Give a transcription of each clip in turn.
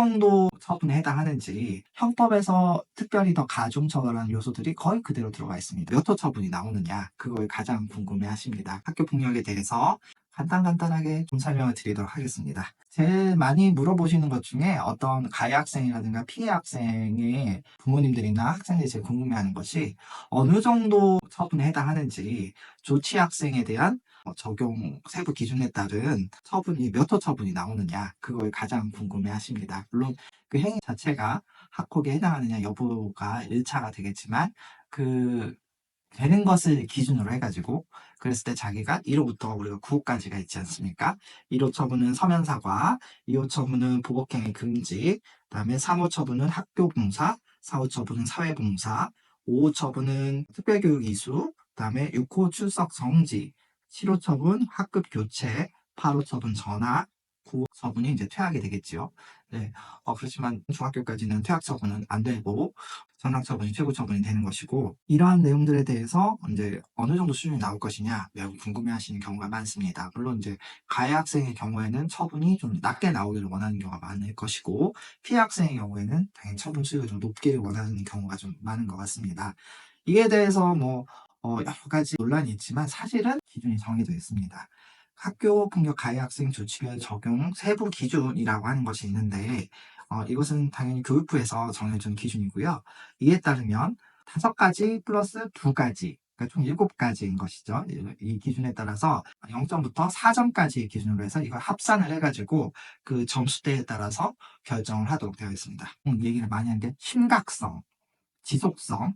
정도 처분에 해당하는지 형법에서 특별히 더 가중처벌하는 요소들이 거의 그대로 들어가 있습니다. 몇 호 처분이 나오느냐 그걸 가장 궁금해 하십니다. 학교폭력에 대해서 간단하게 좀 설명을 드리도록 하겠습니다. 제일 많이 물어보시는 것 중에 어떤 가해 학생이라든가 피해 학생의 부모님들이나 학생들이 제일 궁금해하는 것이 어느 정도 처분에 해당하는지, 조치 학생에 대한 적용 세부 기준에 따른 처분이 몇 호 처분이 나오느냐 그걸 가장 궁금해 하십니다. 물론 그 행위 자체가 학폭에 해당하느냐 여부가 1차가 되겠지만 그 되는 것을 기준으로 해가지고 그랬을 때 자기가 1호부터 우리가 9호까지가 있지 않습니까? 1호 처분은 서면사과, 2호 처분은 보복행위 금지, 그다음에 3호 처분은 학교봉사, 4호 처분은 사회봉사, 5호 처분은 특별교육 이수, 그다음에 6호 출석 정지, 7호 처분 학급 교체, 8호 처분 전학, 9호 처분이 이제 퇴학이 되겠죠. 네, 그렇지만 중학교까지는 퇴학 처분은 안 되고 전학 처분이 최고 처분이 되는 것이고, 이러한 내용들에 대해서 이제 어느 정도 수준이 나올 것이냐 매우 궁금해하시는 경우가 많습니다. 물론 이제 가해 학생의 경우에는 처분이 좀 낮게 나오기를 원하는 경우가 많을 것이고, 피해 학생의 경우에는 당연히 처분 수위가 좀 높기를 원하는 경우가 좀 많은 것 같습니다. 이에 대해서 여러 가지 논란이 있지만 사실은 기준이 정해져 있습니다. 학교 폭력 가해 학생 조치별 적용 세부 기준이라고 하는 것이 있는데, 이것은 당연히 교육부에서 정해준 기준이고요. 이에 따르면 5가지 플러스 2가지, 그러니까 총 7가지인 것이죠. 이 기준에 따라서 0점부터 4점까지의 기준으로 해서 이걸 합산을 해가지고 그 점수대에 따라서 결정을 하도록 되어 있습니다. 얘기를 많이 하는 게 심각성, 지속성,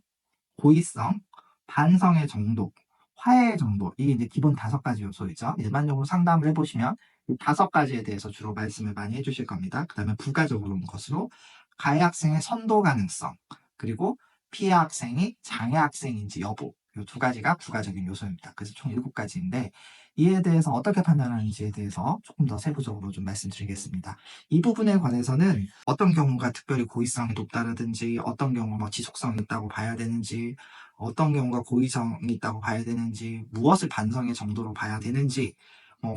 고의성, 반성의 정도, 화해의 정도, 이게 이제 기본 5가지 요소이죠. 일반적으로 상담을 해보시면 이 5가지에 대해서 주로 말씀을 많이 해주실 겁니다. 그 다음에 부가적으로 온 것으로 가해 학생의 선도 가능성, 그리고 피해 학생이 장애 학생인지 여부, 이 2가지가 부가적인 요소입니다. 그래서 총 7가지인데 이에 대해서 어떻게 판단하는지에 대해서 조금 더 세부적으로 좀 말씀드리겠습니다. 이 부분에 관해서는 어떤 경우가 특별히 고의성이 높다라든지, 어떤 경우가 지속성이 있다고 봐야 되는지, 어떤 경우가 고의성이 있다고 봐야 되는지, 무엇을 반성의 정도로 봐야 되는지,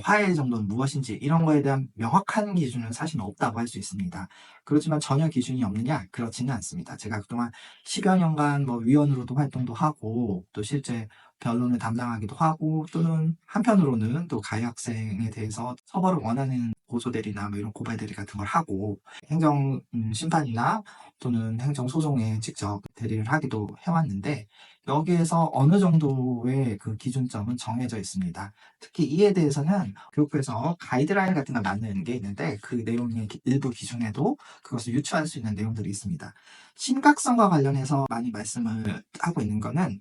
화해의 정도는 무엇인지, 이런 거에 대한 명확한 기준은 사실 없다고 할 수 있습니다. 그렇지만 전혀 기준이 없느냐? 그렇지는 않습니다. 제가 그동안 10여 년간 위원으로도 활동도 하고, 또 실제 변론을 담당하기도 하고, 또는 한편으로는 또 가해 학생에 대해서 처벌을 원하는 고소대리나 이런 고발대리 같은 걸 하고, 행정 심판이나 또는 행정 소송에 직접 대리를 하기도 해왔는데, 여기에서 어느 정도의 그 기준점은 정해져 있습니다. 특히 이에 대해서는 교육부에서 가이드라인 같은 걸 만드는 게 있는데, 그 내용의 일부 기준에도 그것을 유추할 수 있는 내용들이 있습니다. 심각성과 관련해서 많이 말씀을 하고 있는 거는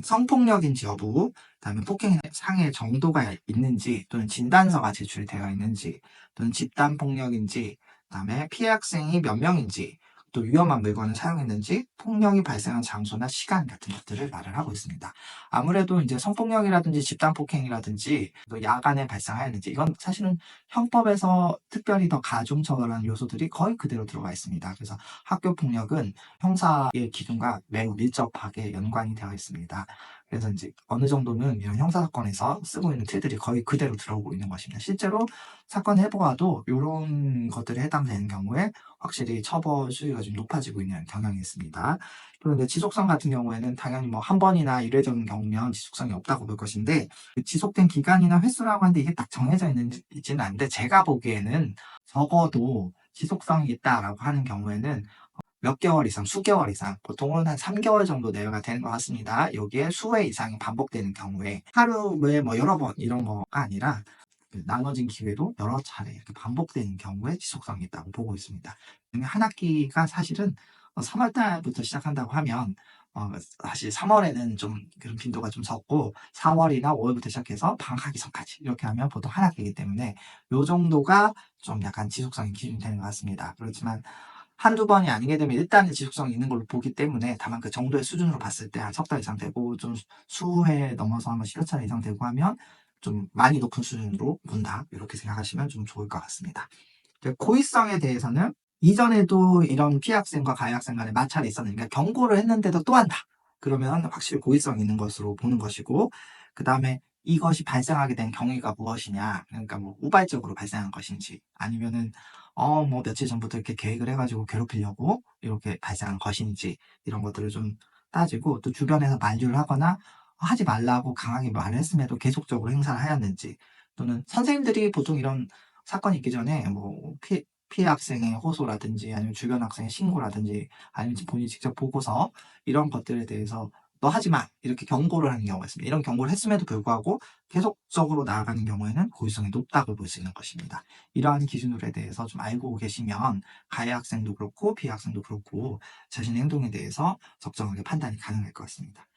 성폭력인지 여부, 그다음에 폭행 상해 정도가 있는지, 또는 진단서가 제출되어 있는지, 또는 집단폭력인지, 그다음에 피해 학생이 몇 명인지, 또 위험한 물건을 사용했는지, 폭력이 발생한 장소나 시간 같은 것들을 말을 하고 있습니다. 아무래도 이제 성폭력이라든지 집단폭행이라든지 또 야간에 발생하였는지, 이건 사실은 형법에서 특별히 더 가중처벌하는 요소들이 거의 그대로 들어가 있습니다. 그래서 학교폭력은 형사의 기준과 매우 밀접하게 연관이 되어 있습니다. 그래서 이제 어느 정도는 이런 형사사건에서 쓰고 있는 틀들이 거의 그대로 들어오고 있는 것입니다. 실제로 사건 해보아도 이런 것들에 해당되는 경우에 확실히 처벌 수위가 좀 높아지고 있는 경향이 있습니다. 그런데 지속성 같은 경우에는 당연히 한 번이나 일회적인 경우면 지속성이 없다고 볼 것인데, 그 지속된 기간이나 횟수라고 하는데 이게 딱 정해져 있지는 않은데, 제가 보기에는 적어도 지속성이 있다라고 하는 경우에는 몇 개월 이상, 수개월 이상, 보통은 한 3개월 정도 내외가 되는 것 같습니다. 여기에 수회 이상이 반복되는 경우에 하루에 여러 번 이런 거가 아니라 그 나눠진 기회도 여러 차례 이렇게 반복되는 경우에 지속성이 있다고 보고 있습니다. 한 학기가 사실은 3월 달부터 시작한다고 하면 사실 3월에는 좀 그런 빈도가 좀 적고 4월이나 5월부터 시작해서 방학하기 전까지 이렇게 하면 보통 한 학기이기 때문에 요 정도가 좀 약간 지속성이 기준이 되는 것 같습니다. 그렇지만 한두 번이 아니게 되면 일단은 지속성이 있는 걸로 보기 때문에, 다만 그 정도의 수준으로 봤을 때 한 석 달 이상 되고 좀 수회 넘어서 한번 10여 차례 이상 되고 하면 좀 많이 높은 수준으로 본다, 이렇게 생각하시면 좀 좋을 것 같습니다. 고의성에 대해서는 이전에도 이런 피해 학생과 가해 학생 간에 마찰이 있었는데 경고를 했는데도 또 한다, 그러면 확실히 고의성이 있는 것으로 보는 것이고, 그 다음에 이것이 발생하게 된 경위가 무엇이냐, 그러니까 우발적으로 발생한 것인지, 아니면은 뭐 며칠 전부터 이렇게 계획을 해가지고 괴롭히려고 이렇게 발생한 것인지 이런 것들을 좀 따지고 또 주변에서 만류를 하거나 하지 말라고 강하게 말을 했음에도 계속적으로 행사를 하였는지 또는 선생님들이 보통 이런 사건이 있기 전에 뭐 피해 학생의 호소라든지 아니면 주변 학생의 신고라든지 아니면 본인이 직접 보고서 이런 것들에 대해서 너 하지 마 이렇게 경고를 하는 경우가 있습니다. 이런 경고를 했음에도 불구하고 계속적으로 나아가는 경우에는 고의성이 높다고 볼 수 있는 것입니다. 이러한 기준으로에 대해서 좀 알고 계시면 가해 학생도 그렇고 피해 학생도 그렇고 자신의 행동에 대해서 적정하게 판단이 가능할 것 같습니다.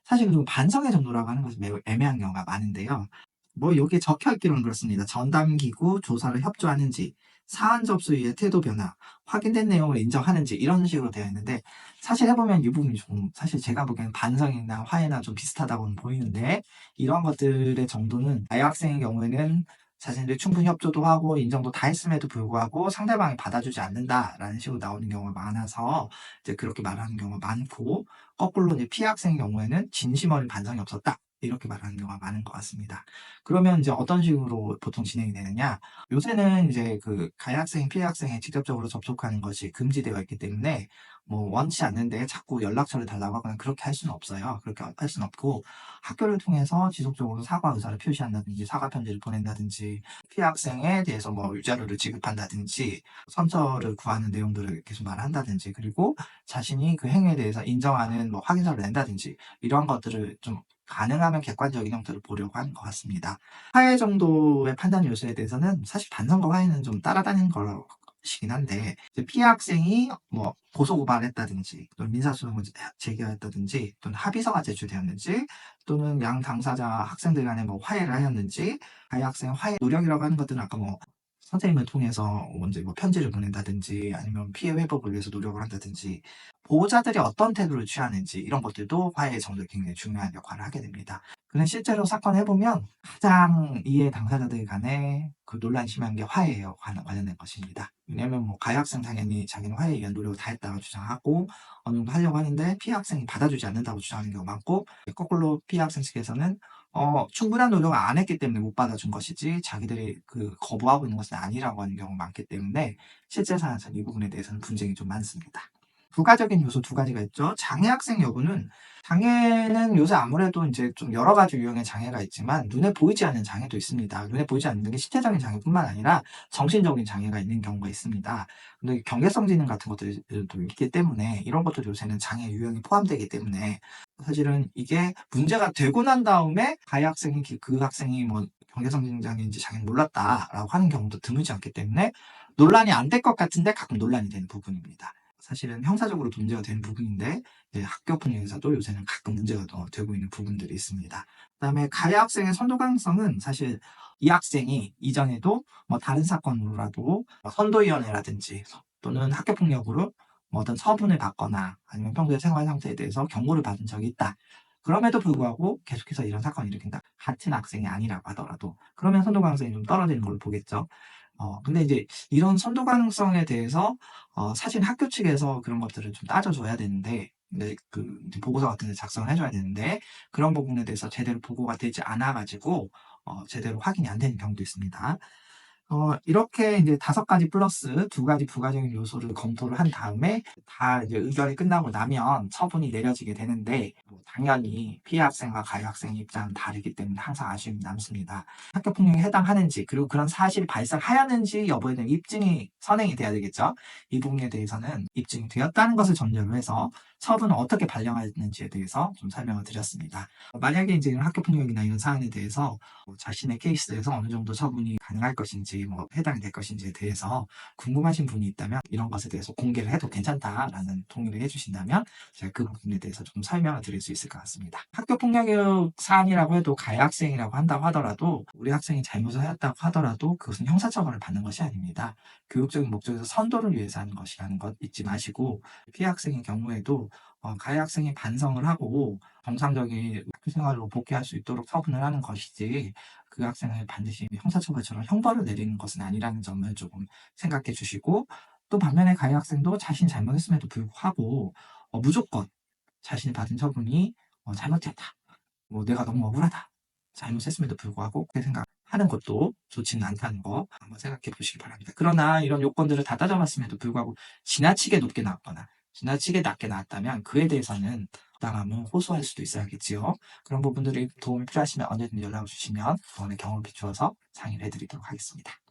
사실 그리고 반성의 정도라고 하는 것은 매우 애매한 경우가 많은데요. 뭐 여기에 적혀 있기로는 그렇습니다. 전담기구 조사를 협조하는지, 사안 접수 이후의 태도 변화, 확인된 내용을 인정하는지 이런 식으로 되어 있는데 사실 해보면 이 부분이 좀 사실 제가 보기에는 반성이나 화해나 좀 비슷하다고는 보이는데 이런 것들의 정도는 아이 학생의 경우에는 자신들이 충분히 협조도 하고 인정도 다 했음에도 불구하고 상대방이 받아주지 않는다라는 식으로 나오는 경우가 많아서 이제 그렇게 말하는 경우가 많고 거꾸로 이제 피해 학생의 경우에는 진심 어린 반성이 없었다. 이렇게 말하는 경우가 많은 것 같습니다. 그러면 이제 어떤 식으로 보통 진행이 되느냐? 요새는 이제 그 가해 학생, 피해 학생에 직접적으로 접촉하는 것이 금지되어 있기 때문에 뭐 원치 않는데 자꾸 연락처를 달라고 하거나 그렇게 할 수는 없어요. 그렇게 할 수는 없고 학교를 통해서 지속적으로 사과 의사를 표시한다든지 사과 편지를 보낸다든지 피해 학생에 대해서 뭐 위자료를 지급한다든지 선처를 구하는 내용들을 계속 말한다든지 그리고 자신이 그 행위에 대해서 인정하는 뭐 확인서를 낸다든지 이러한 것들을 좀 가능하면 객관적인 형태로 보려고 하는 것 같습니다. 화해 정도의 판단 요소에 대해서는 사실 반성과 화해는 좀 따라다니는 것이긴 한데 피해 학생이 뭐 고소고발했다든지 또는 민사소송을 제기했다든지 또는 합의서가 제출되었는지 또는 양 당사자 학생들 간에 뭐 화해를 하였는지 가해 학생 화해 노력이라고 하는 것들은 아까 뭐 선생님을 통해서 언제 뭐 편지를 보낸다든지 아니면 피해 회복을 위해서 노력을 한다든지 보호자들이 어떤 태도를 취하는지 이런 것들도 화해의 정도에 굉장히 중요한 역할을 하게 됩니다. 근데 실제로 사건 해보면 가장 이해 당사자들 간에 그 논란이 심한 게 화해에 관련된 것입니다. 왜냐하면 뭐 가해 학생 당연히 자기는 화해에 위한 노력을 다 했다고 주장하고 어느 정도 하려고 하는데 피해 학생이 받아주지 않는다고 주장하는 경우가 많고 거꾸로 피해 학생 측에서는 충분한 노력을 안 했기 때문에 못 받아준 것이지 자기들이 그 거부하고 있는 것은 아니라고 하는 경우가 많기 때문에 실제 사안에서는 이 부분에 대해서는 분쟁이 좀 많습니다. 부가적인 요소 두 가지가 있죠. 장애 학생 여부는 장애는 요새 아무래도 이제 좀 여러 가지 유형의 장애가 있지만 눈에 보이지 않는 장애도 있습니다. 눈에 보이지 않는 게 신체적인 장애뿐만 아니라 정신적인 장애가 있는 경우가 있습니다. 근데 경계성 지능 같은 것들도 있기 때문에 이런 것도 요새는 장애 유형이 포함되기 때문에 사실은 이게 문제가 되고 난 다음에 가해 학생이 그 학생이 뭐 경계성 지능 장애인지 장애는 몰랐다라고 하는 경우도 드물지 않기 때문에 논란이 안 될 것 같은데 가끔 논란이 되는 부분입니다. 사실은 형사적으로 문제가 되는 부분인데 학교 폭력에서도 요새는 가끔 문제가 되고 있는 부분들이 있습니다. 그다음에 가해 학생의 선도 가능성은 사실 이 학생이 이전에도 뭐 다른 사건으로라도 선도위원회라든지 또는 학교 폭력으로 뭐 어떤 처분을 받거나 아니면 평소의 생활 상태에 대해서 경고를 받은 적이 있다. 그럼에도 불구하고 계속해서 이런 사건을 일으킨다. 같은 학생이 아니라고 하더라도 그러면 선도 가능성이 좀 떨어지는 걸로 보겠죠. 근데 이제 이런 선도 가능성에 대해서 사실 학교 측에서 그런 것들을 좀 따져줘야 되는데, 근데 그 이제 보고서 같은 데 작성을 해줘야 되는데, 그런 부분에 대해서 제대로 보고가 되지 않아가지고, 제대로 확인이 안 되는 경우도 있습니다. 이렇게 이제 5가지 플러스 2가지 부가적인 요소를 검토를 한 다음에 다 이제 의결이 끝나고 나면 처분이 내려지게 되는데 뭐 당연히 피해 학생과 가해 학생의 입장은 다르기 때문에 항상 아쉬움이 남습니다. 학교 폭력에 해당하는지 그리고 그런 사실이 발생하였는지 여부에 대한 입증이 선행이 돼야 되겠죠. 이 부분에 대해서는 입증이 되었다는 것을 전제로 해서 처분을 어떻게 발령하는지에 대해서 좀 설명을 드렸습니다. 만약에 이제 이런 학교 폭력이나 이런 사안에 대해서 자신의 케이스에서 어느 정도 처분이 가능할 것인지 뭐 해당이 될 것인지에 대해서 궁금하신 분이 있다면 이런 것에 대해서 공개를 해도 괜찮다라는 동의를 해주신다면 제가 그 부분에 대해서 좀 설명을 드릴 수 있을 것 같습니다. 학교 폭력 사안이라고 해도 가해 학생이라고 한다고 하더라도 우리 학생이 잘못을 했다고 하더라도 그것은 형사처벌을 받는 것이 아닙니다. 교육적인 목적에서 선도를 위해서 하는 것이라는 것 잊지 마시고 피해 학생의 경우에도 가해 학생이 반성을 하고 정상적인 학교 생활로 복귀할 수 있도록 처분을 하는 것이지 그 학생을 반드시 형사처벌처럼 형벌을 내리는 것은 아니라는 점을 조금 생각해 주시고 또 반면에 가해 학생도 자신이 잘못했음에도 불구하고 무조건 자신이 받은 처분이 잘못됐다. 뭐 내가 너무 억울하다. 잘못했음에도 불구하고 그렇게 생각 하는 것도 좋지는 않다는 거 한번 생각해 보시기 바랍니다. 그러나 이런 요건들을 다 따져봤음에도 불구하고 지나치게 높게 나왔거나 지나치게 낮게 나왔다면 그에 대해서는 부당함을 호소할 수도 있어야겠지요. 그런 부분들이 도움이 필요하시면 언제든 연락을 주시면 오늘 경험을 비추어서 상의를 해드리도록 하겠습니다.